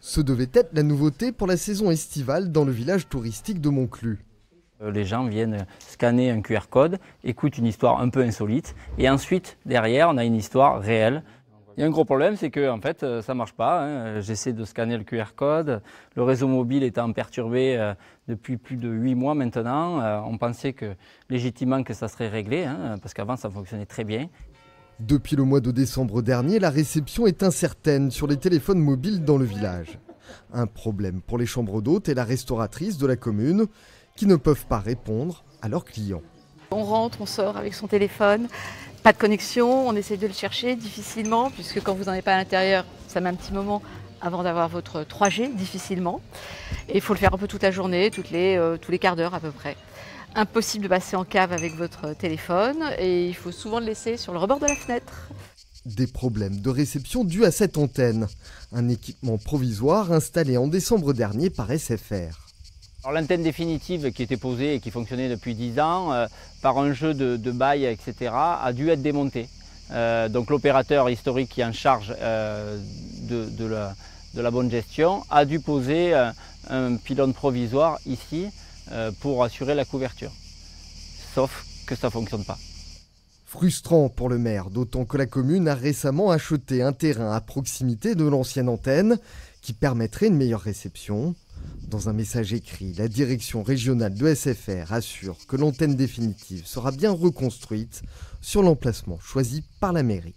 Ce devait être la nouveauté pour la saison estivale dans le village touristique de Monclus. Les gens viennent scanner un QR code, écoutent une histoire un peu insolite et ensuite, derrière, on a une histoire réelle. Il y a un gros problème, c'est que en fait, ça ne marche pas. J'essaie de scanner le QR code. Le réseau mobile étant perturbé depuis plus de 8 mois maintenant, on pensait que légitimement que ça serait réglé, parce qu'avant ça fonctionnait très bien. Depuis le mois de décembre dernier, la réception est incertaine sur les téléphones mobiles dans le village. Un problème pour les chambres d'hôtes et la restauratrice de la commune qui ne peuvent pas répondre à leurs clients. On rentre, on sort avec son téléphone, pas de connexion, on essaie de le chercher difficilement, puisque quand vous n'en avez pas à l'intérieur, ça met un petit moment avant d'avoir votre 3G, difficilement. Et il faut le faire un peu toute la journée, tous les quarts d'heure à peu près. Impossible de passer en cave avec votre téléphone et il faut souvent le laisser sur le rebord de la fenêtre. Des problèmes de réception dus à cette antenne, un équipement provisoire installé en décembre dernier par SFR. L'antenne définitive qui était posée et qui fonctionnait depuis 10 ans, par un jeu de bail, etc., a dû être démontée. Donc l'opérateur historique qui est en charge de la bonne gestion a dû poser un pylône provisoire ici pour assurer la couverture. Sauf que ça ne fonctionne pas. Frustrant pour le maire, d'autant que la commune a récemment acheté un terrain à proximité de l'ancienne antenne qui permettrait une meilleure réception. Dans un message écrit, la direction régionale de SFR assure que l'antenne définitive sera bien reconstruite sur l'emplacement choisi par la mairie.